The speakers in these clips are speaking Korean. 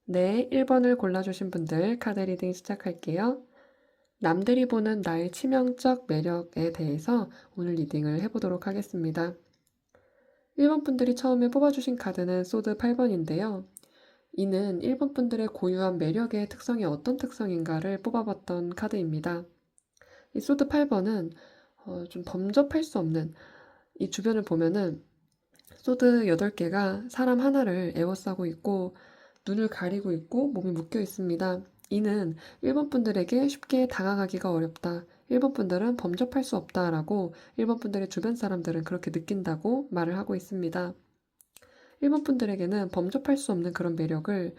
네, 1번을 골라주신 분들 카드 리딩 시작할게요. 남들이 보는 나의 치명적 매력에 대해서 오늘 리딩을 해보도록 하겠습니다. 1번 분들이 처음에 뽑아주신 카드는 소드 8번인데요. 이는 1번 분들의 고유한 매력의 특성이 어떤 특성인가를 뽑아봤던 카드입니다. 이 소드 8번은 좀 범접할 수 없는, 이 주변을 보면은 소드 8개가 사람 하나를 에워싸고 있고 눈을 가리고 있고 몸이 묶여 있습니다. 이는 1번 분들에게 쉽게 다가가기가 어렵다. 1번 분들은 범접할 수 없다라고 1번 분들의 주변 사람들은 그렇게 느낀다고 말을 하고 있습니다. 1번 분들에게는 범접할 수 없는 그런 매력을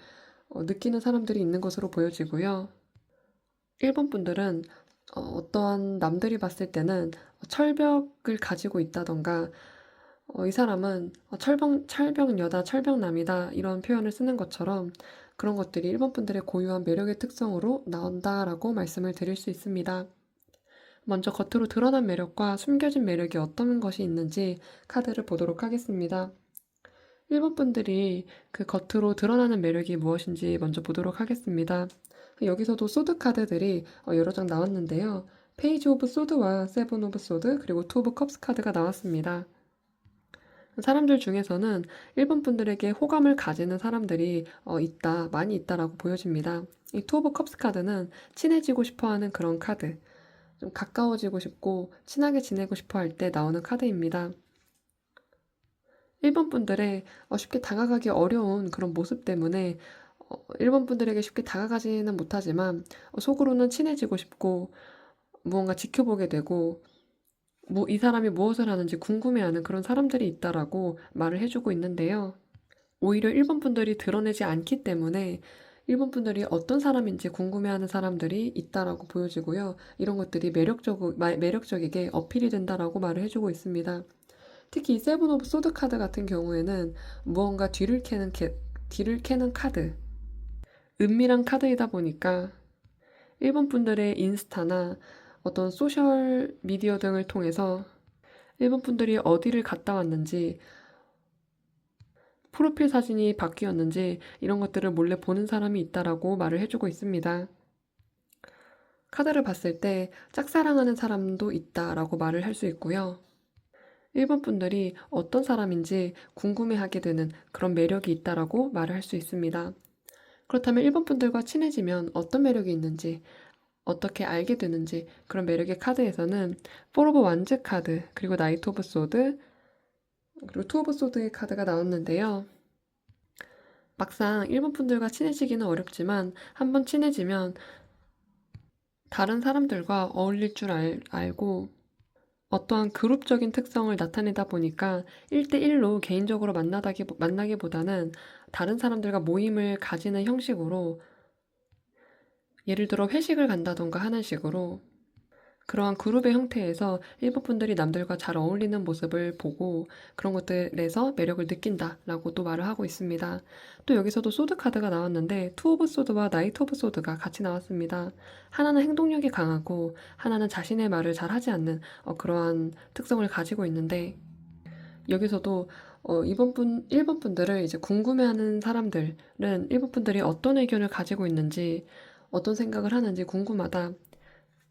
느끼는 사람들이 있는 것으로 보여지고요. 1번 분들은 어떠한 남들이 봤을 때는 철벽을 가지고 있다던가 이 사람은 철벽여다, 철벽남이다 이런 표현을 쓰는 것처럼 그런 것들이 1번 분들의 고유한 매력의 특성으로 나온다라고 말씀을 드릴 수 있습니다. 먼저 겉으로 드러난 매력과 숨겨진 매력이 어떤 것이 있는지 카드를 보도록 하겠습니다. 1번 분들이 그 겉으로 드러나는 매력이 무엇인지 먼저 보도록 하겠습니다. 여기서도 소드 카드들이 여러 장 나왔는데요. 페이지 오브 소드와 세븐 오브 소드 그리고 투 오브 컵스 카드가 나왔습니다. 사람들 중에서는 1번 분들에게 호감을 가지는 사람들이 많이 있다라고 보여집니다. 이 투 오브 컵스 카드는 친해지고 싶어 하는 그런 카드, 좀 가까워지고 싶고 친하게 지내고 싶어 할 때 나오는 카드입니다. 1번 분들의 쉽게 다가가기 어려운 그런 모습 때문에 1번 분들에게 쉽게 다가가지는 못하지만 속으로는 친해지고 싶고 무언가 지켜보게 되고 이 사람이 무엇을 하는지 궁금해하는 그런 사람들이 있다라고 말을 해주고 있는데요. 오히려 1번 분들이 드러내지 않기 때문에 1번 분들이 어떤 사람인지 궁금해하는 사람들이 있다라고 보여지고요. 이런 것들이 매력적이게 어필이 된다라고 말을 해주고 있습니다. 특히 이 세븐 오브 소드 카드 같은 경우에는 무언가 뒤를 캐는 카드, 은밀한 카드이다 보니까 1번 분들의 인스타나 어떤 소셜 미디어 등을 통해서 1번 분들이 어디를 갔다 왔는지, 프로필 사진이 바뀌었는지 이런 것들을 몰래 보는 사람이 있다라고 말을 해주고 있습니다. 카드를 봤을 때 짝사랑하는 사람도 있다라고 말을 할 수 있고요. 1번 분들이 어떤 사람인지 궁금해하게 되는 그런 매력이 있다라고 말을 할 수 있습니다. 그렇다면 1번 분들과 친해지면 어떤 매력이 있는지, 어떻게 알게 되는지 그런 매력의 카드에서는 4 오브 완즈 카드, 그리고 나이트 오브 소드, 그리고 투 오브 소드의 카드가 나왔는데요. 막상 1번 분들과 친해지기는 어렵지만 한번 친해지면 다른 사람들과 어울릴 줄 알고 어떠한 그룹적인 특성을 나타내다 보니까 1대1로 개인적으로 만나기보다는 다른 사람들과 모임을 가지는 형식으로, 예를 들어 회식을 간다던가 하는 식으로 그러한 그룹의 형태에서 1번 분들이 남들과 잘 어울리는 모습을 보고 그런 것들에서 매력을 느낀다라고 또 말을 하고 있습니다. 또 여기서도 소드 카드가 나왔는데 투 오브 소드와 나이트 오브 소드가 같이 나왔습니다. 하나는 행동력이 강하고 하나는 자신의 말을 잘 하지 않는 그러한 특성을 가지고 있는데, 여기서도 1번 분들을 이제 궁금해하는 사람들은 1번 분들이 어떤 의견을 가지고 있는지, 어떤 생각을 하는지 궁금하다.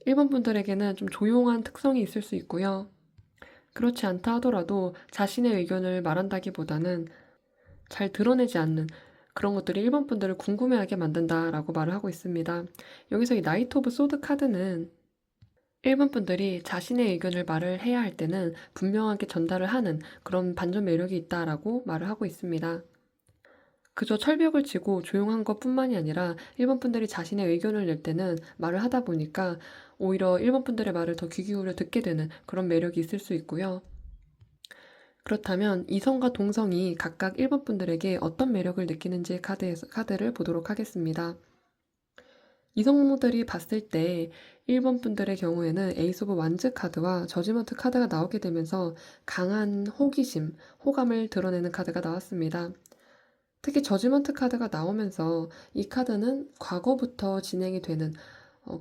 1번 분들에게는 좀 조용한 특성이 있을 수 있고요. 그렇지 않다 하더라도 자신의 의견을 말한다기보다는 잘 드러내지 않는 그런 것들이 1번 분들을 궁금해하게 만든다라고 말을 하고 있습니다. 여기서 이 나이트 오브 소드 카드는 1번 분들이 자신의 의견을 말을 해야 할 때는 분명하게 전달을 하는 그런 반전 매력이 있다라고 말을 하고 있습니다. 그저 철벽을 치고 조용한 것뿐만이 아니라 1번 분들이 자신의 의견을 낼 때는 말을 하다 보니까 오히려 1번 분들의 말을 더 귀 기울여 듣게 되는 그런 매력이 있을 수 있고요. 그렇다면 이성과 동성이 각각 1번 분들에게 어떤 매력을 느끼는지 카드를 보도록 하겠습니다. 이성들이 봤을 때 1번 분들의 경우에는 에이스 오브 완즈 카드와 저지먼트 카드가 나오게 되면서 강한 호기심, 호감을 드러내는 카드가 나왔습니다. 특히 저지먼트 카드가 나오면서 이 카드는 과거부터 진행이 되는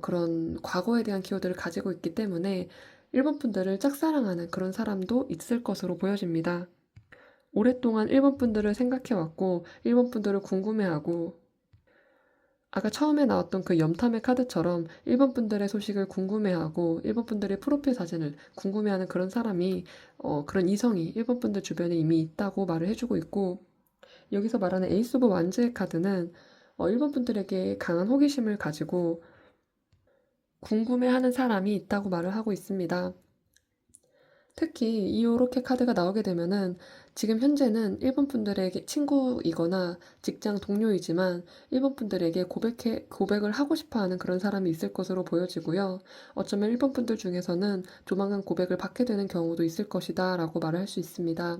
그런 과거에 대한 키워드를 가지고 있기 때문에 1번 분들을 짝사랑하는 그런 사람도 있을 것으로 보여집니다. 오랫동안 1번 분들을 생각해왔고 1번 분들을 궁금해하고 아까 처음에 나왔던 그 염탐의 카드처럼 1번 분들의 소식을 궁금해하고 1번 분들의 프로필 사진을 궁금해하는 그런 사람이 그런 이성이 1번 분들 주변에 이미 있다고 말을 해주고 있고, 여기서 말하는 에이스 오브 완즈의 카드는 1번 분들에게 강한 호기심을 가지고 궁금해하는 사람이 있다고 말을 하고 있습니다. 특히 이 요렇게 카드가 나오게 되면은 지금 현재는 1번 분들에게 친구이거나 직장 동료이지만 1번 분들에게 고백을 하고 싶어 하는 그런 사람이 있을 것으로 보여지고요. 어쩌면 1번 분들 중에서는 조만간 고백을 받게 되는 경우도 있을 것이다 라고 말을 할 수 있습니다.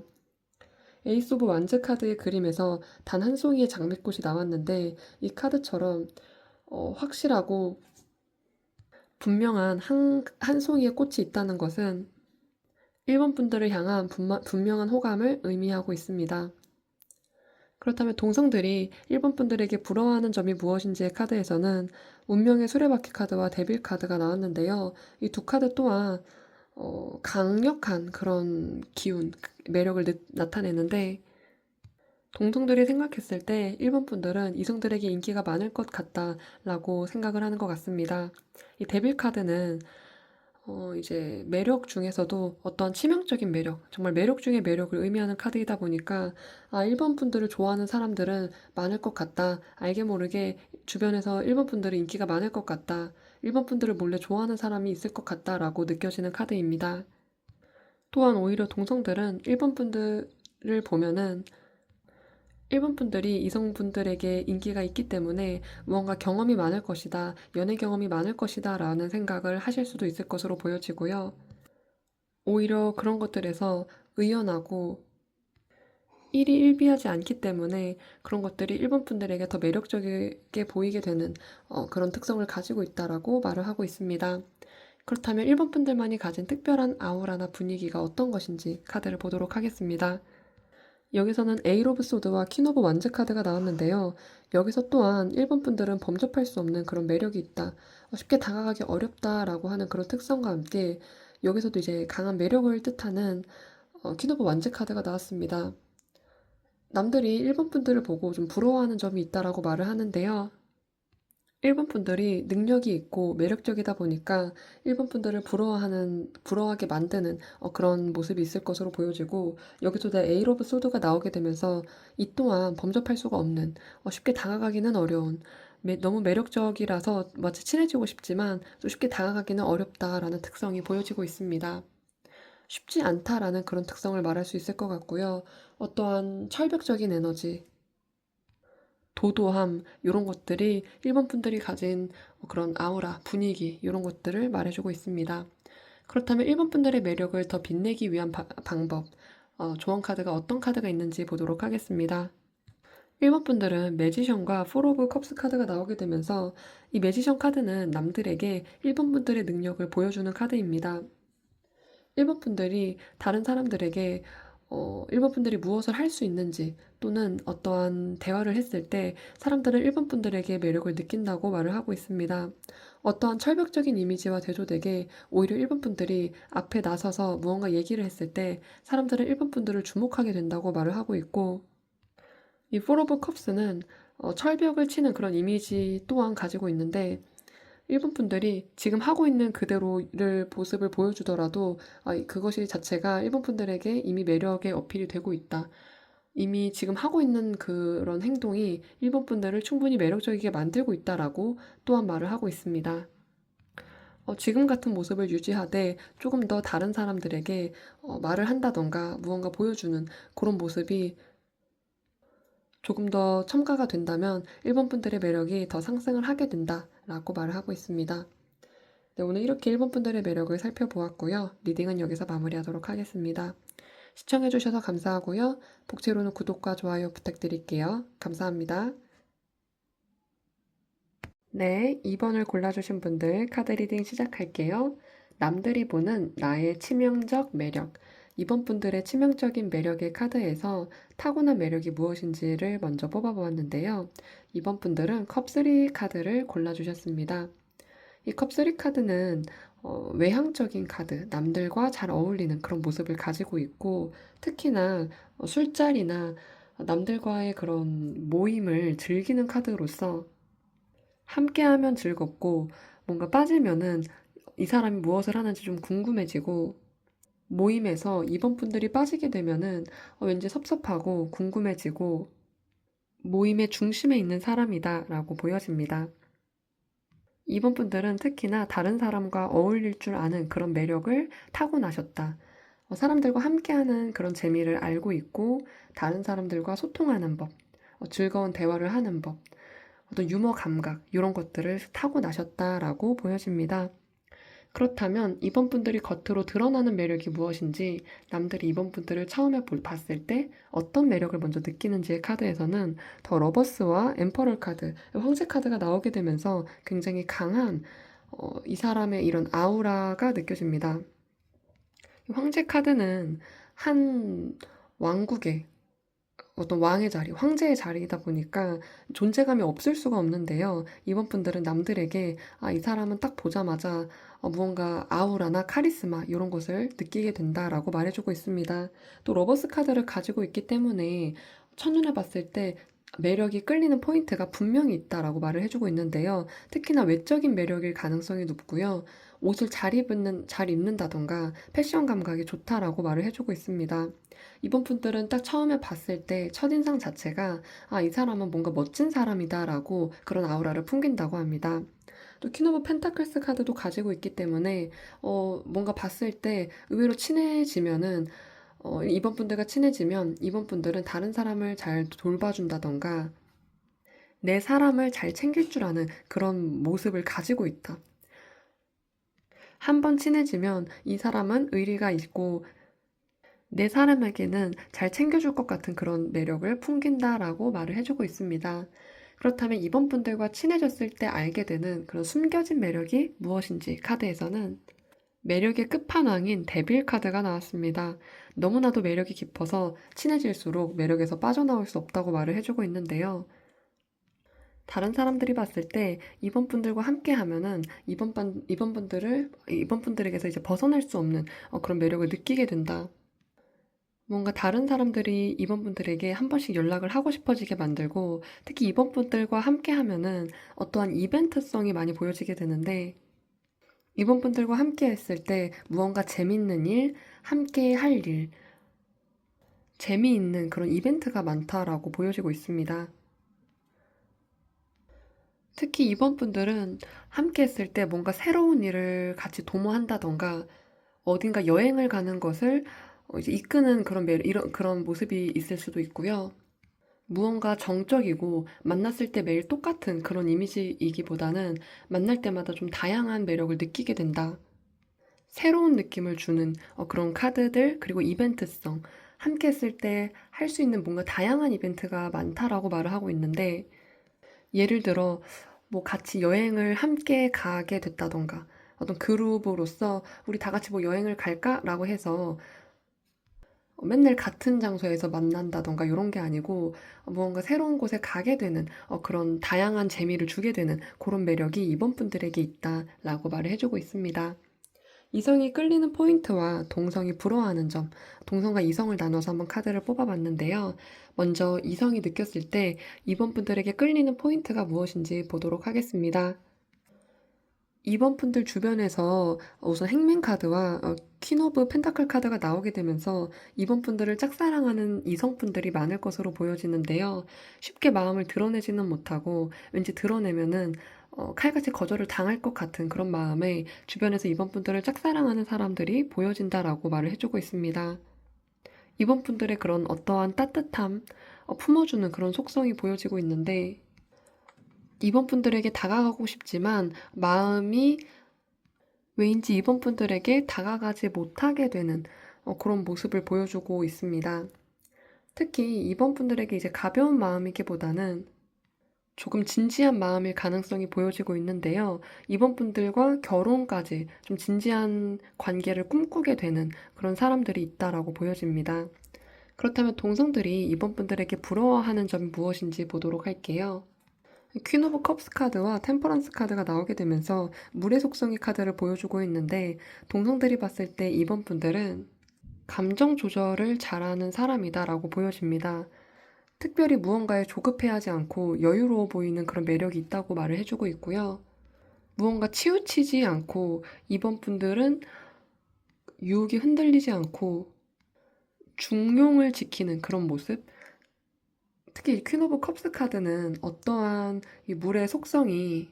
에이스 오브 완즈 카드의 그림에서 단 한 송이의 장미꽃이 나왔는데, 이 카드처럼 확실하고 분명한 한 송이의 꽃이 있다는 것은 1번 분들을 향한 분명한 호감을 의미하고 있습니다. 그렇다면 동성들이 1번 분들에게 부러워하는 점이 무엇인지의 카드에서는 운명의 수레바퀴 카드와 데빌 카드가 나왔는데요. 이 두 카드 또한 강력한 그런 기운, 매력을 나타내는데, 동성들이 생각했을 때 1번 분들은 이성들에게 인기가 많을 것 같다라고 생각을 하는 것 같습니다. 이 데빌 카드는 이제 매력 중에서도 어떤 치명적인 매력, 정말 매력 중의 매력을 의미하는 카드이다 보니까, 1번 분들을 좋아하는 사람들은 많을 것 같다. 알게 모르게 주변에서 1번 분들의 인기가 많을 것 같다. 1번 분들을 몰래 좋아하는 사람이 있을 것 같다라고 느껴지는 카드입니다. 또한 오히려 동성들은 1번 분들을 보면은 1번 분들이 이성분들에게 인기가 있기 때문에 무언가 경험이 많을 것이다, 연애 경험이 많을 것이다 라는 생각을 하실 수도 있을 것으로 보여지고요. 오히려 그런 것들에서 의연하고 일희일비하지 않기 때문에 그런 것들이 1번 분들에게 더 매력적이게 보이게 되는 그런 특성을 가지고 있다라고 말을 하고 있습니다. 그렇다면 1번 분들만이 가진 특별한 아우라나 분위기가 어떤 것인지 카드를 보도록 하겠습니다. 여기서는 에이 오브 소드와 퀸 오브 완즈 카드가 나왔는데요. 여기서 또한 1번 분들은 범접할 수 없는 그런 매력이 있다, 쉽게 다가가기 어렵다라고 하는 그런 특성과 함께 여기서도 이제 강한 매력을 뜻하는 퀸 오브 완즈 카드가 나왔습니다. 남들이 1번 분들을 보고 좀 부러워하는 점이 있다라고 말을 하는데요. 1번 분들이 능력이 있고 매력적이다 보니까 1번 분들을 부러워하게 만드는 그런 모습이 있을 것으로 보여지고, 여기서 에이 오브 소드가 나오게 되면서 이 또한 범접할 수가 없는, 쉽게 다가가기는 어려운, 너무 매력적이라서 마치 친해지고 싶지만 또 쉽게 다가가기는 어렵다라는 특성이 보여지고 있습니다. 쉽지 않다라는 그런 특성을 말할 수 있을 것 같고요. 어떠한 철벽적인 에너지, 도도함, 이런 것들이 1번 분들이 가진 그런 아우라, 분위기, 이런 것들을 말해주고 있습니다. 그렇다면 1번 분들의 매력을 더 빛내기 위한 방법, 조언 카드가 어떤 카드가 있는지 보도록 하겠습니다. 1번 분들은 매지션과 폴 오브 컵스 카드가 나오게 되면서 이 매지션 카드는 남들에게 1번 분들의 능력을 보여주는 카드입니다. 1번 분들이 다른 사람들에게 1번 분들이 무엇을 할 수 있는지, 또는 어떠한 대화를 했을 때 사람들은 1번 분들에게 매력을 느낀다고 말을 하고 있습니다. 어떠한 철벽적인 이미지와 대조되게 오히려 1번 분들이 앞에 나서서 무언가 얘기를 했을 때 사람들은 1번 분들을 주목하게 된다고 말을 하고 있고, 이 포 오브 컵스는 철벽을 치는 그런 이미지 또한 가지고 있는데, 1번 분들이 지금 하고 있는 그대로를 모습을 보여주더라도 그것이 자체가 1번 분들에게 이미 매력의 어필이 되고 있다, 이미 지금 하고 있는 그런 행동이 1번 분들을 충분히 매력적이게 만들고 있다라고 또한 말을 하고 있습니다. 지금 같은 모습을 유지하되 조금 더 다른 사람들에게 말을 한다던가 무언가 보여주는 그런 모습이 조금 더 첨가가 된다면 1번 분들의 매력이 더 상승을 하게 된다라고 말을 하고 있습니다. 네, 오늘 이렇게 1번 분들의 매력을 살펴보았고요. 리딩은 여기서 마무리하도록 하겠습니다. 시청해주셔서 감사하고요. 복채로는 구독과 좋아요 부탁드릴게요. 감사합니다. 네, 2번을 골라주신 분들 카드 리딩 시작할게요. 남들이 보는 나의 치명적 매력. 2번 분들의 치명적인 매력의 카드에서 타고난 매력이 무엇인지를 먼저 뽑아보았는데요. 2번 분들은 컵3 카드를 골라주셨습니다. 이 컵3 카드는 외향적인 카드, 남들과 잘 어울리는 그런 모습을 가지고 있고, 특히나 술자리나 남들과의 그런 모임을 즐기는 카드로서 함께하면 즐겁고 뭔가 빠지면은 이 사람이 무엇을 하는지 좀 궁금해지고 모임에서 2번 분들이 빠지게 되면은 왠지 섭섭하고 궁금해지고 모임의 중심에 있는 사람이다라고 보여집니다. 2번 분들은 특히나 다른 사람과 어울릴 줄 아는 그런 매력을 타고나셨다. 사람들과 함께하는 그런 재미를 알고 있고 다른 사람들과 소통하는 법, 즐거운 대화를 하는 법, 어떤 유머 감각 이런 것들을 타고나셨다라고 보여집니다. 그렇다면 이번 분들이 겉으로 드러나는 매력이 무엇인지 남들이 이번 분들을 처음에 봤을 때 어떤 매력을 먼저 느끼는지의 카드에서는 더 러버스와 엠퍼럴 카드, 황제 카드가 나오게 되면서 굉장히 강한 이 사람의 이런 아우라가 느껴집니다. 황제 카드는 한 왕국의 어떤 왕의 자리, 황제의 자리이다 보니까 존재감이 없을 수가 없는데요. 이번 분들은 남들에게 이 사람은 딱 보자마자 무언가 아우라나 카리스마 이런 것을 느끼게 된다라고 말해주고 있습니다. 또 러버스 카드를 가지고 있기 때문에 첫눈에 봤을 때 매력이 끌리는 포인트가 분명히 있다라고 말을 해주고 있는데요. 특히나 외적인 매력일 가능성이 높고요. 옷을 잘 입는다던가 패션 감각이 좋다라고 말을 해주고 있습니다. 이번 분들은 딱 처음에 봤을 때 첫인상 자체가 이 사람은 뭔가 멋진 사람이다라고 그런 아우라를 풍긴다고 합니다. 또 퀸 오브 펜타클스 카드도 가지고 있기 때문에 뭔가 봤을 때 의외로 친해지면은 이번 분들과 친해지면 이번 분들은 다른 사람을 잘 돌봐준다던가 내 사람을 잘 챙길 줄 아는 그런 모습을 가지고 있다. 한 번 친해지면 이 사람은 의리가 있고 내 사람에게는 잘 챙겨줄 것 같은 그런 매력을 풍긴다라고 말을 해주고 있습니다. 그렇다면 이번 분들과 친해졌을 때 알게 되는 그런 숨겨진 매력이 무엇인지 카드에서는 매력의 끝판왕인 데빌 카드가 나왔습니다. 너무나도 매력이 깊어서 친해질수록 매력에서 빠져나올 수 없다고 말을 해주고 있는데요. 다른 사람들이 봤을 때 이번 분들과 함께 하면은 이번 분들에게서 이제 벗어날 수 없는 그런 매력을 느끼게 된다. 뭔가 다른 사람들이 이번 분들에게 한 번씩 연락을 하고 싶어지게 만들고 특히 이번 분들과 함께 하면은 어떠한 이벤트성이 많이 보여지게 되는데 이번 분들과 함께 했을 때 무언가 재밌는 일, 함께 할 일, 재미있는 그런 이벤트가 많다라고 보여지고 있습니다. 특히 이번 분들은 함께 했을 때 뭔가 새로운 일을 같이 도모한다던가 어딘가 여행을 가는 것을 이제 이끄는 그런 모습이 있을 수도 있고요. 무언가 정적이고 만났을 때 매일 똑같은 그런 이미지이기보다는 만날 때마다 좀 다양한 매력을 느끼게 된다. 새로운 느낌을 주는 그런 카드들, 그리고 이벤트성, 함께 했을 때 할 수 있는 뭔가 다양한 이벤트가 많다라고 말을 하고 있는데, 예를 들어, 뭐 같이 여행을 함께 가게 됐다던가, 어떤 그룹으로서 우리 다 같이 뭐 여행을 갈까라고 해서 맨날 같은 장소에서 만난다던가 이런 게 아니고 무언가 새로운 곳에 가게 되는 그런 다양한 재미를 주게 되는 그런 매력이 이번 분들에게 있다라고 말을 해주고 있습니다. 이성이 끌리는 포인트와 동성이 부러워하는 점, 동성과 이성을 나눠서 한번 카드를 뽑아봤는데요. 먼저 이성이 느꼈을 때 이번 분들에게 끌리는 포인트가 무엇인지 보도록 하겠습니다. 이번 분들 주변에서 우선 행맨 카드와 퀸 오브 펜타클 카드가 나오게 되면서 이번 분들을 짝사랑하는 이성분들이 많을 것으로 보여지는데요. 쉽게 마음을 드러내지는 못하고 왠지 드러내면은 칼같이 거절을 당할 것 같은 그런 마음에 주변에서 이번 분들을 짝사랑하는 사람들이 보여진다라고 말을 해주고 있습니다. 이번 분들의 그런 어떠한 따뜻함, 품어주는 그런 속성이 보여지고 있는데 이번 분들에게 다가가고 싶지만 마음이 왜인지 이번 분들에게 다가가지 못하게 되는 그런 모습을 보여주고 있습니다. 특히 이번 분들에게 이제 가벼운 마음이기보다는 조금 진지한 마음일 가능성이 보여지고 있는데요. 이번 분들과 결혼까지 좀 진지한 관계를 꿈꾸게 되는 그런 사람들이 있다라고 보여집니다. 그렇다면 동성들이 이번 분들에게 부러워하는 점이 무엇인지 보도록 할게요. 퀸 오브 컵스 카드와 템퍼런스 카드가 나오게 되면서 물의 속성의 카드를 보여주고 있는데 동성들이 봤을 때 이번 분들은 감정 조절을 잘하는 사람이다라고 보여집니다. 특별히 무언가에 조급해하지 않고 여유로워 보이는 그런 매력이 있다고 말을 해주고 있고요. 무언가 치우치지 않고 이번 분들은 유혹에 흔들리지 않고 중용을 지키는 그런 모습? 특히 이 퀸 오브 컵스 카드는 어떠한 이 물의 속성이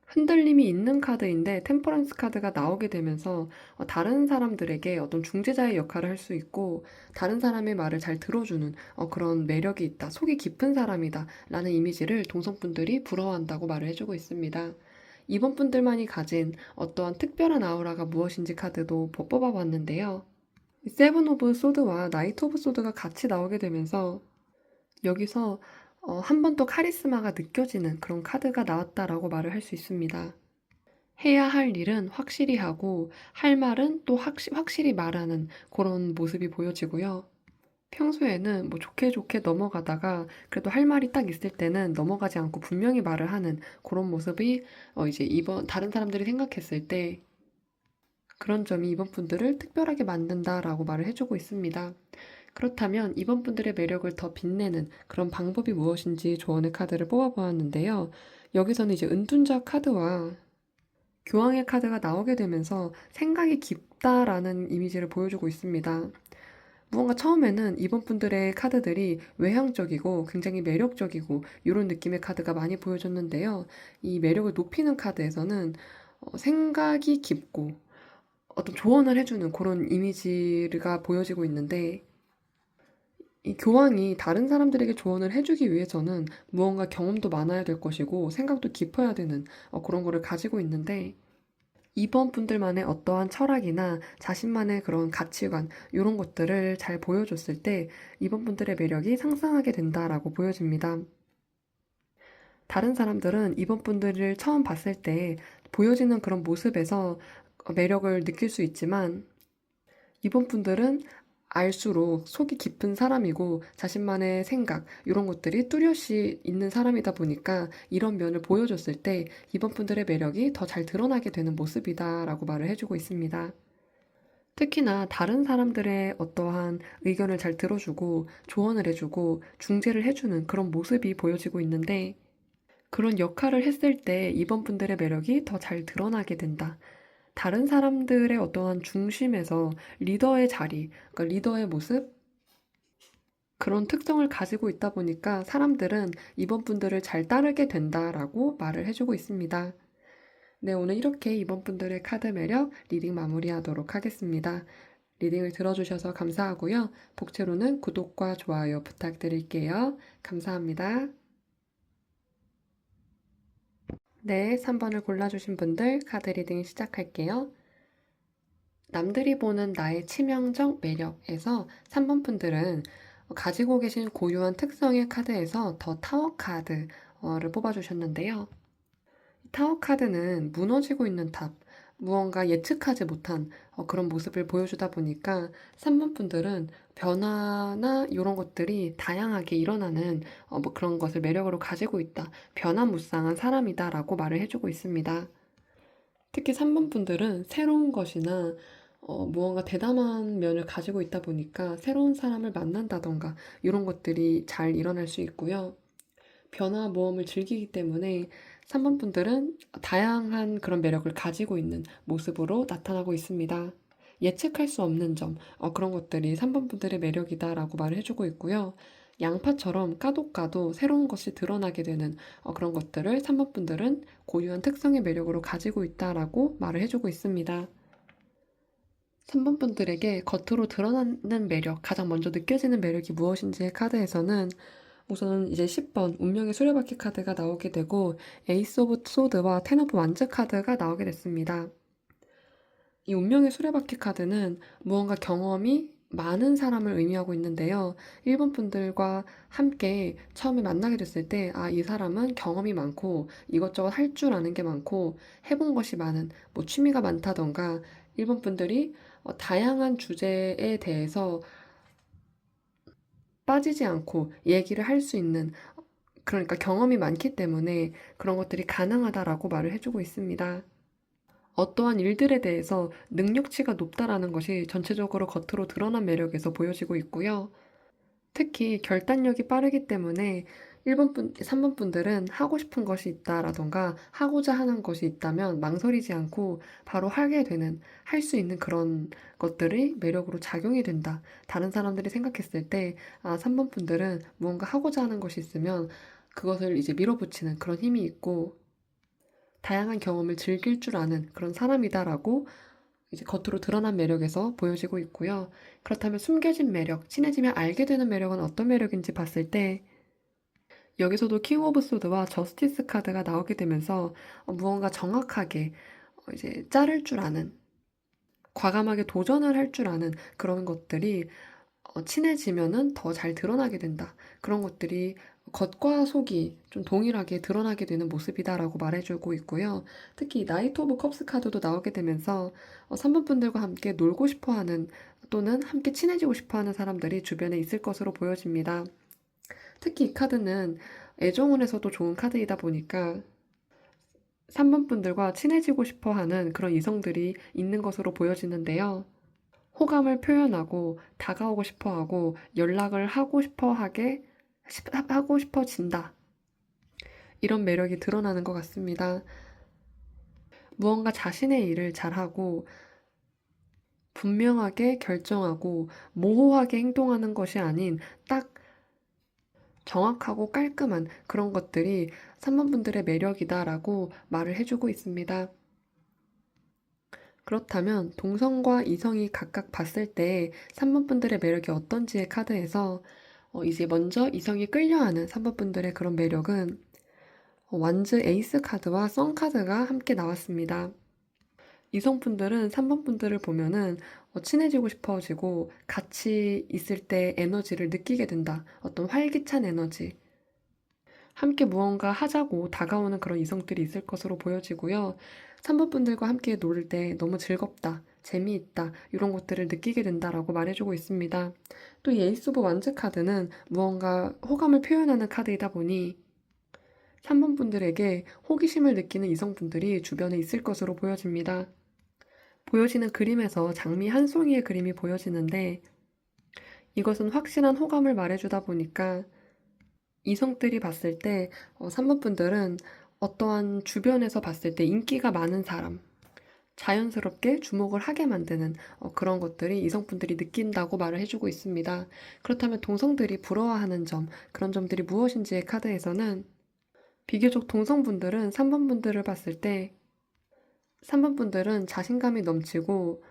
흔들림이 있는 카드인데 템퍼런스 카드가 나오게 되면서 다른 사람들에게 어떤 중재자의 역할을 할 수 있고 다른 사람의 말을 잘 들어주는 그런 매력이 있다. 속이 깊은 사람이다. 라는 이미지를 동성분들이 부러워한다고 말을 해주고 있습니다. 이번 분들만이 가진 어떠한 특별한 아우라가 무엇인지 카드도 뽑아봤는데요. 세븐 오브 소드와 나이트 오브 소드가 같이 나오게 되면서 여기서 한 번 더 카리스마가 느껴지는 그런 카드가 나왔다라고 말을 할 수 있습니다. 해야 할 일은 확실히 하고 할 말은 또 확실히 말하는 그런 모습이 보여지고요. 평소에는 뭐 좋게 좋게 넘어가다가 그래도 할 말이 딱 있을 때는 넘어가지 않고 분명히 말을 하는 그런 모습이 이제 이번 다른 사람들이 생각했을 때 그런 점이 이번 분들을 특별하게 만든다라고 말을 해주고 있습니다. 그렇다면 이번 분들의 매력을 더 빛내는 그런 방법이 무엇인지 조언의 카드를 뽑아보았는데요. 여기서는 이제 은둔자 카드와 교황의 카드가 나오게 되면서 생각이 깊다라는 이미지를 보여주고 있습니다. 무언가 처음에는 이번 분들의 카드들이 외향적이고 굉장히 매력적이고 이런 느낌의 카드가 많이 보여졌는데요. 이 매력을 높이는 카드에서는 생각이 깊고 어떤 조언을 해주는 그런 이미지가 보여지고 있는데 이 교황이 다른 사람들에게 조언을 해주기 위해서는 무언가 경험도 많아야 될 것이고 생각도 깊어야 되는 그런 거를 가지고 있는데 이번 분들만의 어떠한 철학이나 자신만의 그런 가치관 이런 것들을 잘 보여줬을 때 이번 분들의 매력이 상승하게 된다라고 보여집니다. 다른 사람들은 이번 분들을 처음 봤을 때 보여지는 그런 모습에서 매력을 느낄 수 있지만 이번 분들은 알수록 속이 깊은 사람이고 자신만의 생각 이런 것들이 뚜렷이 있는 사람이다 보니까 이런 면을 보여줬을 때 이번 분들의 매력이 더 잘 드러나게 되는 모습이다라고 말을 해주고 있습니다. 특히나 다른 사람들의 어떠한 의견을 잘 들어주고 조언을 해주고 중재를 해주는 그런 모습이 보여지고 있는데 그런 역할을 했을 때 이번 분들의 매력이 더 잘 드러나게 된다. 다른 사람들의 어떠한 중심에서 리더의 자리, 그러니까 리더의 모습, 그런 특성을 가지고 있다 보니까 사람들은 이번 분들을 잘 따르게 된다라고 말을 해주고 있습니다. 네, 오늘 이렇게 이번 분들의 카드 매력 리딩 마무리하도록 하겠습니다. 리딩을 들어주셔서 감사하고요. 복채로는 구독과 좋아요 부탁드릴게요. 감사합니다. 네, 3번을 골라주신 분들 카드 리딩 시작할게요. 남들이 보는 나의 치명적 매력에서 3번 분들은 가지고 계신 고유한 특성의 카드에서 더 타워 카드를 뽑아주셨는데요. 타워 카드는 무너지고 있는 탑, 무언가 예측하지 못한 그런 모습을 보여주다 보니까 3번 분들은 변화나 이런 것들이 다양하게 일어나는 뭐 그런 것을 매력으로 가지고 있다. 변화무쌍한 사람이다라고 말을 해주고 있습니다. 특히 3번 분들은 새로운 것이나 무언가 대담한 면을 가지고 있다 보니까 새로운 사람을 만난다던가 이런 것들이 잘 일어날 수 있고요. 변화 모험을 즐기기 때문에 3번 분들은 다양한 그런 매력을 가지고 있는 모습으로 나타나고 있습니다. 예측할 수 없는 점, 그런 것들이 3번 분들의 매력이다라고 말을 해주고 있고요. 양파처럼 까도 새로운 것이 드러나게 되는 그런 것들을 3번 분들은 고유한 특성의 매력으로 가지고 있다라고 말을 해주고 있습니다. 3번 분들에게 겉으로 드러나는 매력, 가장 먼저 느껴지는 매력이 무엇인지의 카드에서는 우선 이제 10번 운명의 수레바퀴 카드가 나오게 되고 에이스 오브 소드와 텐 오브 완즈 카드가 나오게 됐습니다. 이 운명의 수레바퀴 카드는 무언가 경험이 많은 사람을 의미하고 있는데요. 1번 분들과 함께 처음에 만나게 됐을 때, 이 사람은 경험이 많고 이것저것 할 줄 아는 게 많고 해본 것이 많은, 뭐 취미가 많다던가 1번 분들이 다양한 주제에 대해서 빠지지 않고 얘기를 할 수 있는 그러니까 경험이 많기 때문에 그런 것들이 가능하다라고 말을 해주고 있습니다. 어떠한 일들에 대해서 능력치가 높다라는 것이 전체적으로 겉으로 드러난 매력에서 보여지고 있고요. 특히 결단력이 빠르기 때문에 3번 분들은 하고 싶은 것이 있다라던가 하고자 하는 것이 있다면 망설이지 않고 바로 하게 되는, 할 수 있는 그런 것들이 매력으로 작용이 된다. 다른 사람들이 생각했을 때, 3번 분들은 무언가 하고자 하는 것이 있으면 그것을 이제 밀어붙이는 그런 힘이 있고, 다양한 경험을 즐길 줄 아는 그런 사람이다라고 이제 겉으로 드러난 매력에서 보여지고 있고요. 그렇다면 숨겨진 매력, 친해지면 알게 되는 매력은 어떤 매력인지 봤을 때 여기서도 킹 오브 소드와 저스티스 카드가 나오게 되면서 무언가 정확하게 이제 자를 줄 아는, 과감하게 도전을 할 줄 아는 그런 것들이 친해지면은 더 잘 드러나게 된다. 그런 것들이 겉과 속이 좀 동일하게 드러나게 되는 모습이다라고 말해주고 있고요. 특히 나이트 오브 컵스 카드도 나오게 되면서 3번 분들과 함께 놀고 싶어하는 또는 함께 친해지고 싶어하는 사람들이 주변에 있을 것으로 보여집니다. 특히 이 카드는 애정운에서도 좋은 카드이다 보니까 3번 분들과 친해지고 싶어하는 그런 이성들이 있는 것으로 보여지는데요. 호감을 표현하고 다가오고 싶어하고 연락을 하고 싶어진다. 이런 매력이 드러나는 것 같습니다. 무언가 자신의 일을 잘하고 분명하게 결정하고 모호하게 행동하는 것이 아닌 딱 정확하고 깔끔한 그런 것들이 3번 분들의 매력이다라고 말을 해주고 있습니다. 그렇다면 동성과 이성이 각각 봤을 때 3번 분들의 매력이 어떤지의 카드에서 이제 먼저 이성이 끌려하는 3번 분들의 그런 매력은 완즈 에이스 카드와 선 카드가 함께 나왔습니다. 이성분들은 3번 분들을 보면은 친해지고 싶어지고 같이 있을 때 에너지를 느끼게 된다. 어떤 활기찬 에너지. 함께 무언가 하자고 다가오는 그런 이성들이 있을 것으로 보여지고요. 3번 분들과 함께 놀 때 너무 즐겁다, 재미있다, 이런 것들을 느끼게 된다라고 말해주고 있습니다. 또 이 에이스 오브 완즈 카드는 무언가 호감을 표현하는 카드이다 보니 3번 분들에게 호기심을 느끼는 이성분들이 주변에 있을 것으로 보여집니다. 보여지는 그림에서 장미 한 송이의 그림이 보여지는데 이것은 확실한 호감을 말해주다 보니까 이성들이 봤을 때 3번 분들은 어떠한 주변에서 봤을 때 인기가 많은 사람, 자연스럽게 주목을 하게 만드는 그런 것들이 이성분들이 느낀다고 말을 해주고 있습니다. 그렇다면 동성들이 부러워하는 점, 그런 점들이 무엇인지의 카드에서는 비교적 동성분들은 3번 분들을 봤을 때 3번 분들은 자신감이 넘치고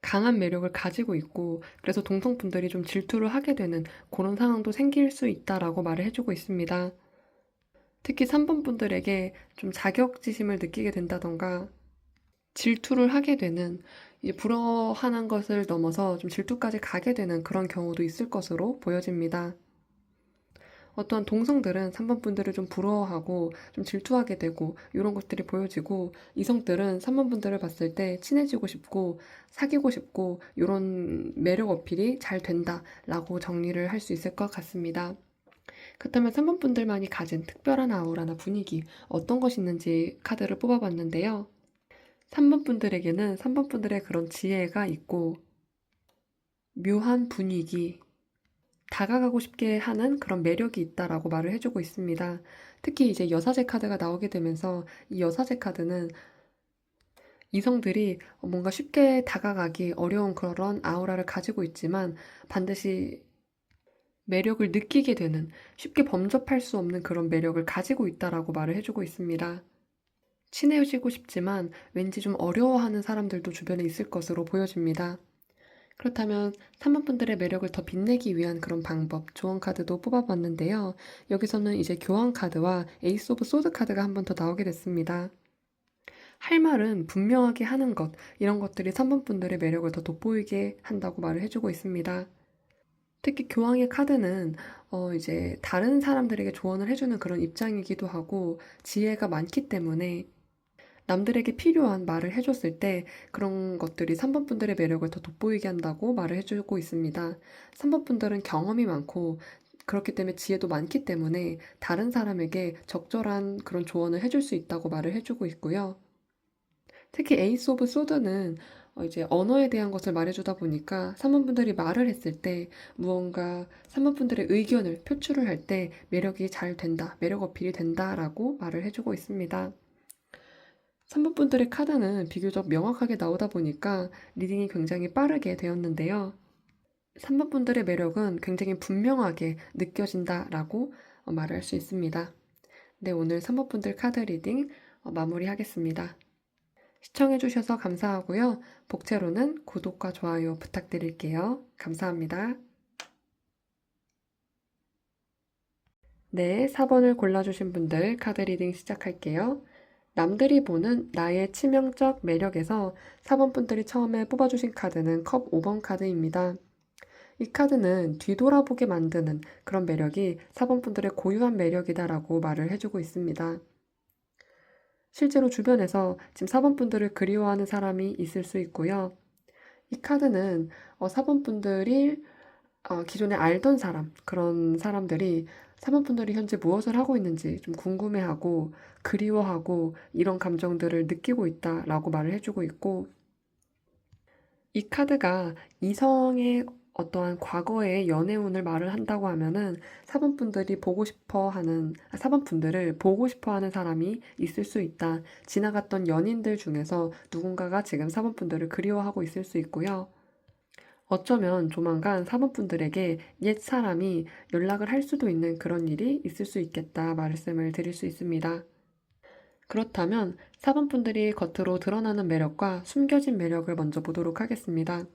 강한 매력을 가지고 있고 그래서 동성분들이 좀 질투를 하게 되는 그런 상황도 생길 수 있다라고 말을 해주고 있습니다. 특히 3번 분들에게 좀 자격지심을 느끼게 된다던가 질투를 하게 되는, 이제 부러워하는 것을 넘어서 좀 질투까지 가게 되는 그런 경우도 있을 것으로 보여집니다. 어떠한 동성들은 3번 분들을 좀 부러워하고 좀 질투하게 되고 이런 것들이 보여지고 이성들은 3번 분들을 봤을 때 친해지고 싶고 사귀고 싶고 이런 매력 어필이 잘 된다라고 정리를 할 수 있을 것 같습니다. 그렇다면 3번 분들만이 가진 특별한 아우라나 분위기 어떤 것이 있는지 카드를 뽑아봤는데요. 3번 분들에게는 3번 분들의 그런 지혜가 있고 묘한 분위기, 다가가고 싶게 하는 그런 매력이 있다라고 말을 해주고 있습니다. 특히 이제 여사제 카드가 나오게 되면서 이 여사제 카드는 이성들이 뭔가 쉽게 다가가기 어려운 그런 아우라를 가지고 있지만 반드시 매력을 느끼게 되는, 쉽게 범접할 수 없는 그런 매력을 가지고 있다라고 말을 해주고 있습니다. 친해지고 싶지만 왠지 좀 어려워하는 사람들도 주변에 있을 것으로 보여집니다. 그렇다면 3번 분들의 매력을 더 빛내기 위한 그런 방법, 조언 카드도 뽑아봤는데요. 여기서는 이제 교환 카드와 에이스 오브 소드 카드가 한 번 더 나오게 됐습니다. 할 말은 분명하게 하는 것, 이런 것들이 3번 분들의 매력을 더 돋보이게 한다고 말을 해주고 있습니다. 특히 교황의 카드는 이제 다른 사람들에게 조언을 해주는 그런 입장이기도 하고 지혜가 많기 때문에 남들에게 필요한 말을 해줬을 때 그런 것들이 3번 분들의 매력을 더 돋보이게 한다고 말을 해주고 있습니다. 3번 분들은 경험이 많고 그렇기 때문에 지혜도 많기 때문에 다른 사람에게 적절한 그런 조언을 해줄 수 있다고 말을 해주고 있고요. 특히 에이스 오브 소드는 이제 언어에 대한 것을 말해주다 보니까 3번분들이 말을 했을 때 무언가 3번분들의 의견을 표출을 할 때 매력이 잘 된다, 매력 어필이 된다라고 말을 해주고 있습니다. 3번분들의 카드는 비교적 명확하게 나오다 보니까 리딩이 굉장히 빠르게 되었는데요. 3번분들의 매력은 굉장히 분명하게 느껴진다라고 말을 할 수 있습니다. 네, 오늘 3번분들 카드 리딩 마무리하겠습니다. 시청해주셔서 감사하고요. 복채로는 구독과 좋아요 부탁드릴게요. 감사합니다. 네, 4번을 골라주신 분들 카드 리딩 시작할게요. 남들이 보는 나의 치명적 매력에서 4번 분들이 처음에 뽑아주신 카드는 컵 5번 카드입니다. 이 카드는 뒤돌아보게 만드는 그런 매력이 4번 분들의 고유한 매력이다라고 말을 해주고 있습니다. 실제로 주변에서 지금 4번 분들을 그리워하는 사람이 있을 수 있고요. 이 카드는 4번 분들이 기존에 알던 사람, 그런 사람들이 4번 분들이 현재 무엇을 하고 있는지 좀 궁금해하고 그리워하고 이런 감정들을 느끼고 있다라고 말을 해주고 있고, 이 카드가 이성의 어떠한 과거의 연애운을 말을 한다고 하면은 4번 분들이 보고 싶어 하는, 4번 분들을 보고 싶어 하는 사람이 있을 수 있다. 지나갔던 연인들 중에서 누군가가 지금 4번 분들을 그리워하고 있을 수 있고요. 어쩌면 조만간 4번 분들에게 옛 사람이 연락을 할 수도 있는 그런 일이 있을 수 있겠다 말씀을 드릴 수 있습니다. 그렇다면 4번 분들이 겉으로 드러나는 매력과 숨겨진 매력을 먼저 보도록 하겠습니다.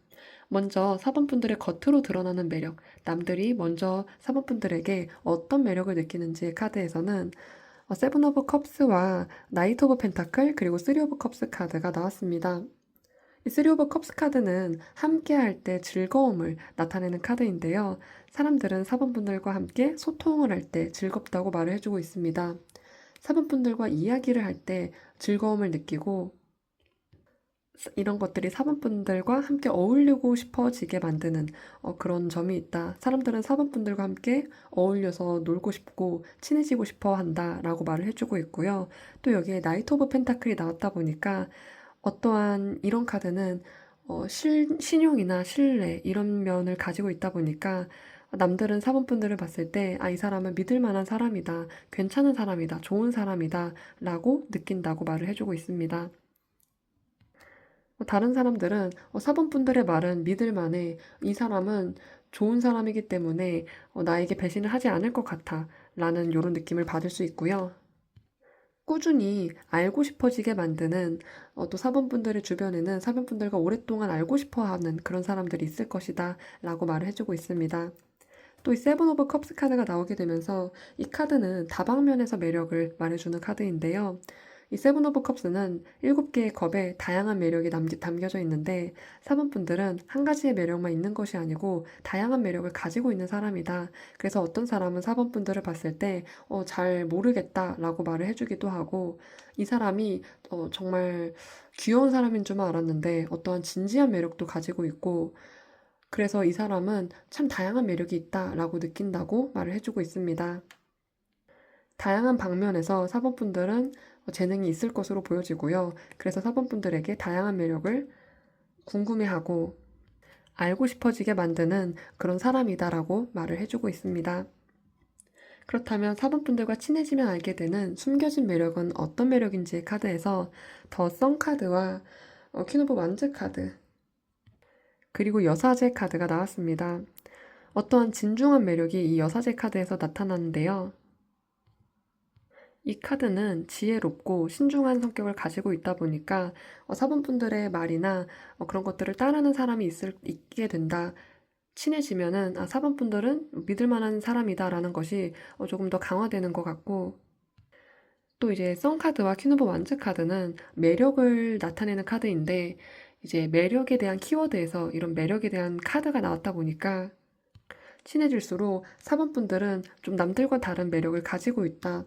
먼저 4번 분들의 겉으로 드러나는 매력, 남들이 먼저 4번 분들에게 어떤 매력을 느끼는지 카드에서는 세븐 오브 컵스와 나이트 오브 펜타클 그리고 쓰리 오브 컵스 카드가 나왔습니다. 이 쓰리 오브 컵스 카드는 함께 할 때 즐거움을 나타내는 카드인데요. 사람들은 4번 분들과 함께 소통을 할 때 즐겁다고 말을 해주고 있습니다. 4번 분들과 이야기를 할 때 즐거움을 느끼고 이런 것들이 4번 분들과 함께 어울리고 싶어지게 만드는 그런 점이 있다. 사람들은 4번 분들과 함께 어울려서 놀고 싶고 친해지고 싶어 한다라고 말을 해주고 있고요. 또 여기에 나이트 오브 펜타클이 나왔다 보니까 어떠한 이런 카드는 신용이나 신뢰 이런 면을 가지고 있다 보니까 남들은 4번 분들을 봤을 때 이 사람은 믿을 만한 사람이다, 괜찮은 사람이다, 좋은 사람이다 라고 느낀다고 말을 해주고 있습니다. 다른 사람들은 4번 분들의 말은 믿을 만해, 이 사람은 좋은 사람이기 때문에 나에게 배신을 하지 않을 것 같아 라는 이런 느낌을 받을 수 있고요. 꾸준히 알고 싶어지게 만드는 또 4번 분들의 주변에는 4번 분들과 오랫동안 알고 싶어 하는 그런 사람들이 있을 것이다 라고 말을 해주고 있습니다. 또 이 세븐 오브 컵스 카드가 나오게 되면서 이 카드는 다방면에서 매력을 말해주는 카드인데요. 이 세븐 오브 컵스는 7개의 컵에 다양한 매력이 담겨져 있는데 4번 분들은 한 가지의 매력만 있는 것이 아니고 다양한 매력을 가지고 있는 사람이다. 그래서 어떤 사람은 4번 분들을 봤을 때 잘 모르겠다라고 말을 해주기도 하고, 이 사람이 정말 귀여운 사람인 줄만 알았는데 어떠한 진지한 매력도 가지고 있고, 그래서 이 사람은 참 다양한 매력이 있다라고 느낀다고 말을 해주고 있습니다. 다양한 방면에서 4번 분들은 재능이 있을 것으로 보여지고요. 그래서 4번 분들에게 다양한 매력을 궁금해하고 알고 싶어지게 만드는 그런 사람이다라고 말을 해주고 있습니다. 그렇다면 4번 분들과 친해지면 알게 되는 숨겨진 매력은 어떤 매력인지 카드에서 더 선 카드와 퀸 오브 완즈 카드 그리고 여사제 카드가 나왔습니다. 어떠한 진중한 매력이 이 여사제 카드에서 나타나는데요. 이 카드는 지혜롭고 신중한 성격을 가지고 있다 보니까 4번 분들의 말이나 그런 것들을 따르는 사람이 있게 된다. 친해지면은 4번 분들은 믿을 만한 사람이다라는 것이 조금 더 강화되는 것 같고, 또 이제 선 카드와 퀸 오브 완즈 카드는 매력을 나타내는 카드인데, 이제 매력에 대한 키워드에서 이런 매력에 대한 카드가 나왔다 보니까 친해질수록 4번 분들은 좀 남들과 다른 매력을 가지고 있다.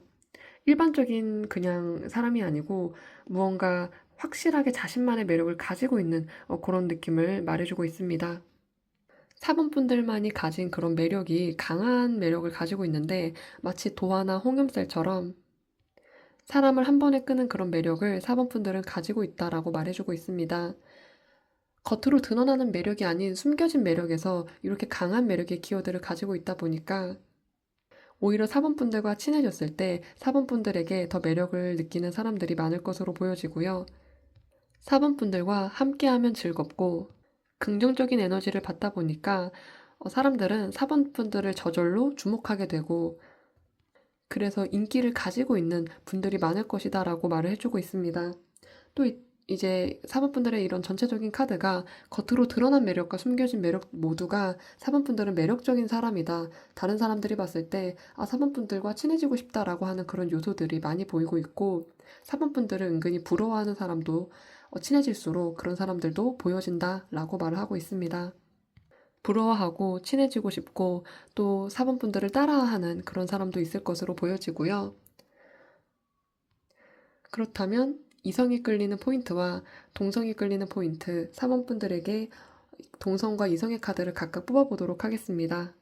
일반적인 그냥 사람이 아니고 무언가 확실하게 자신만의 매력을 가지고 있는 그런 느낌을 말해주고 있습니다. 4번 분들만이 가진 그런 매력이 강한 매력을 가지고 있는데 마치 도화나 홍염살처럼 사람을 한 번에 끄는 그런 매력을 4번 분들은 가지고 있다라고 말해주고 있습니다. 겉으로 드러나는 매력이 아닌 숨겨진 매력에서 이렇게 강한 매력의 키워드를 가지고 있다 보니까 오히려 사번분들과 친해졌을 때 사번분들에게 더 매력을 느끼는 사람들이 많을 것으로 보여지고요. 사번분들과 함께하면 즐겁고 긍정적인 에너지를 받다 보니까 사람들은 사번분들을 저절로 주목하게 되고 그래서 인기를 가지고 있는 분들이 많을 것이다 라고 말을 해주고 있습니다. 또 이제 사번분들의 이런 전체적인 카드가 겉으로 드러난 매력과 숨겨진 매력 모두가 사번분들은 매력적인 사람이다. 다른 사람들이 봤을 때 사번분들과 친해지고 싶다라고 하는 그런 요소들이 많이 보이고 있고 사번분들을 은근히 부러워하는 사람도 친해질수록 그런 사람들도 보여진다라고 말을 하고 있습니다. 부러워하고 친해지고 싶고 또 사번분들을 따라하는 그런 사람도 있을 것으로 보여지고요. 그렇다면 이성이 끌리는 포인트와 동성이 끌리는 포인트, 사번분들에게 동성과 이성의 카드를 각각 뽑아보도록 하겠습니다.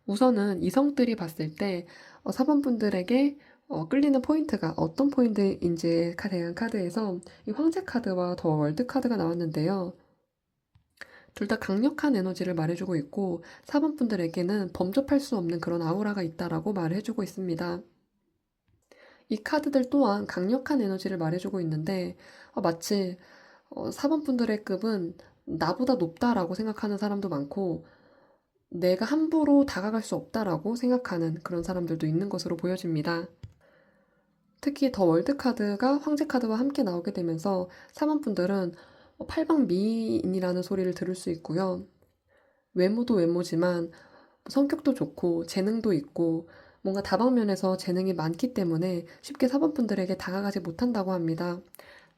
우선은 이성들이 봤을 때 사번분들에게 끌리는 포인트가 어떤 포인트인지에 대한 카드에서 이 황제 카드와 더 월드 카드가 나왔는데요. 둘 다 강력한 에너지를 말해주고 있고 사번분들에게는 범접할 수 없는 그런 아우라가 있다라고 말을 해주고 있습니다. 이 카드들 또한 강력한 에너지를 말해주고 있는데 마치 사번분들의 급은 나보다 높다라고 생각하는 사람도 많고 내가 함부로 다가갈 수 없다라고 생각하는 그런 사람들도 있는 것으로 보여집니다. 특히 더 월드 카드가 황제 카드와 함께 나오게 되면서 사번분들은 팔방미인이라는 소리를 들을 수 있고요. 외모도 외모지만 성격도 좋고 재능도 있고 뭔가 다방면에서 재능이 많기 때문에 쉽게 사번분들에게 다가가지 못한다고 합니다.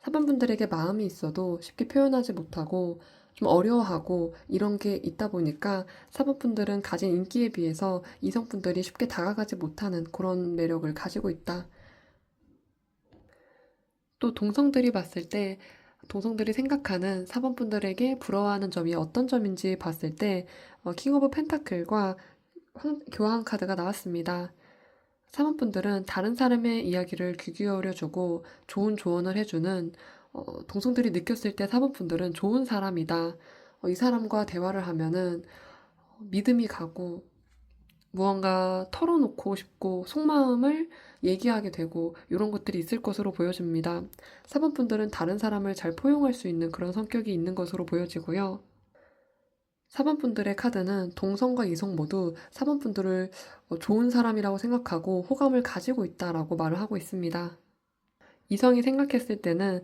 사번분들에게 마음이 있어도 쉽게 표현하지 못하고 좀 어려워하고 이런 게 있다 보니까 사번분들은 가진 인기에 비해서 이성분들이 쉽게 다가가지 못하는 그런 매력을 가지고 있다. 또 동성들이 봤을 때 동성들이 생각하는 사번분들에게 부러워하는 점이 어떤 점인지 봤을 때 킹 오브 펜타클과 교황 카드가 나왔습니다. 사모분들은 다른 사람의 이야기를 귀 기울여주고 좋은 조언을 해주는 동성들이 느꼈을 때 사모분들은 좋은 사람이다. 이 사람과 대화를 하면은 믿음이 가고 무언가 털어놓고 싶고 속마음을 얘기하게 되고 이런 것들이 있을 것으로 보여집니다. 사모분들은 다른 사람을 잘 포용할 수 있는 그런 성격이 있는 것으로 보여지고요. 사번분들의 카드는 동성과 이성 모두 사번분들을 좋은 사람이라고 생각하고 호감을 가지고 있다라고 말을 하고 있습니다. 이성이 생각했을 때는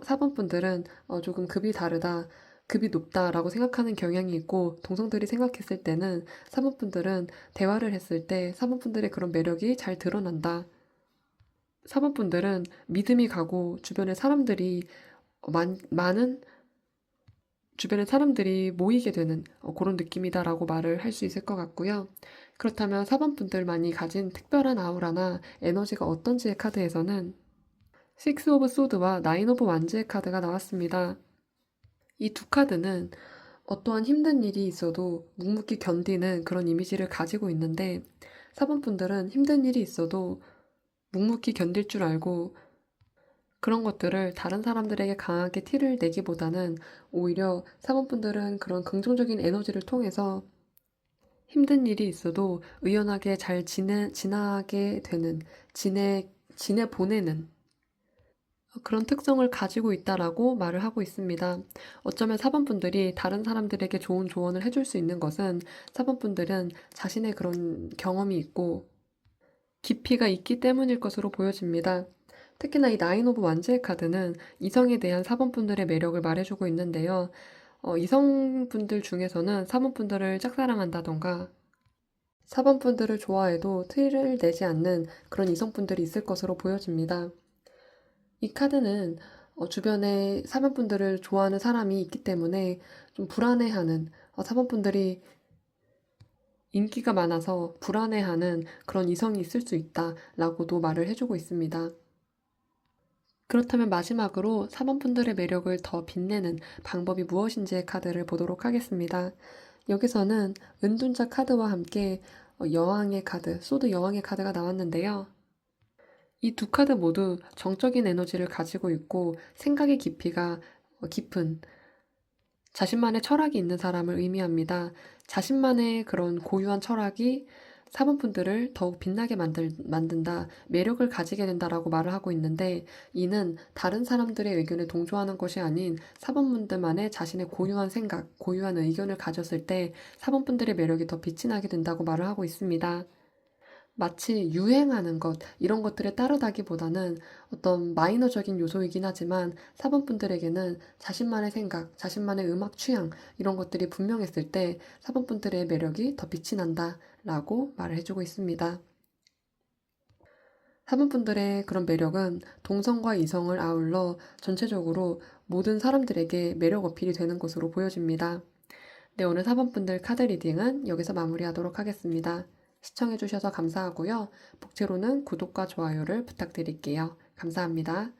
사번분들은 조금 급이 다르다, 급이 높다라고 생각하는 경향이 있고 동성들이 생각했을 때는 사번분들은 대화를 했을 때 사번분들의 그런 매력이 잘 드러난다. 사번분들은 믿음이 가고 많은 주변에 사람들이 모이게 되는 그런 느낌이다라고 말을 할 수 있을 것 같고요. 그렇다면 사번분들만이 가진 특별한 아우라나 에너지가 어떤지의 카드에서는 식스 오브 소드와 나인 오브 완즈의 카드가 나왔습니다. 이 두 카드는 어떠한 힘든 일이 있어도 묵묵히 견디는 그런 이미지를 가지고 있는데 사번분들은 힘든 일이 있어도 묵묵히 견딜 줄 알고 그런 것들을 다른 사람들에게 강하게 티를 내기보다는 오히려 사모분들은 그런 긍정적인 에너지를 통해서 힘든 일이 있어도 의연하게 잘 지나게 되는, 지내보내는 그런 특성을 가지고 있다라고 말을 하고 있습니다. 어쩌면 사번분들이 다른 사람들에게 좋은 조언을 해줄 수 있는 것은 사번분들은 자신의 그런 경험이 있고 깊이가 있기 때문일 것으로 보여집니다. 특히나 이 나인 오브 완즈의 카드는 이성에 대한 사번분들의 매력을 말해주고 있는데요. 이성분들 중에서는 사번분들을 짝사랑한다던가 사번분들을 좋아해도 티를 내지 않는 그런 이성분들이 있을 것으로 보여집니다. 이 카드는 주변에 사번분들을 좋아하는 사람이 있기 때문에 좀 불안해하는 사번분들이 인기가 많아서 불안해하는 그런 이성이 있을 수 있다라고도 말을 해주고 있습니다. 그렇다면 마지막으로 사번분들의 매력을 더 빛내는 방법이 무엇인지의 카드를 보도록 하겠습니다. 여기서는 은둔자 카드와 함께 여왕의 카드, 소드 여왕의 카드가 나왔는데요. 이 두 카드 모두 정적인 에너지를 가지고 있고 생각의 깊이가 깊은 자신만의 철학이 있는 사람을 의미합니다. 자신만의 그런 고유한 철학이 4번 분들을 더욱 빛나게 만든다, 매력을 가지게 된다라고 말을 하고 있는데, 이는 다른 사람들의 의견에 동조하는 것이 아닌 4번 분들만의 자신의 고유한 생각, 고유한 의견을 가졌을 때 4번 분들의 매력이 더 빛이 나게 된다고 말을 하고 있습니다. 마치 유행하는 것, 이런 것들에 따르다기보다는 어떤 마이너적인 요소이긴 하지만 4번 분들에게는 자신만의 생각, 자신만의 음악 취향, 이런 것들이 분명했을 때 4번 분들의 매력이 더 빛이 난다라고 말을 해주고 있습니다. 4번 분들의 그런 매력은 동성과 이성을 아울러 전체적으로 모든 사람들에게 매력 어필이 되는 것으로 보여집니다. 네, 오늘 4번 분들 카드 리딩은 여기서 마무리하도록 하겠습니다. 시청해주셔서 감사하고요. 복채로는 구독과 좋아요를 부탁드릴게요. 감사합니다.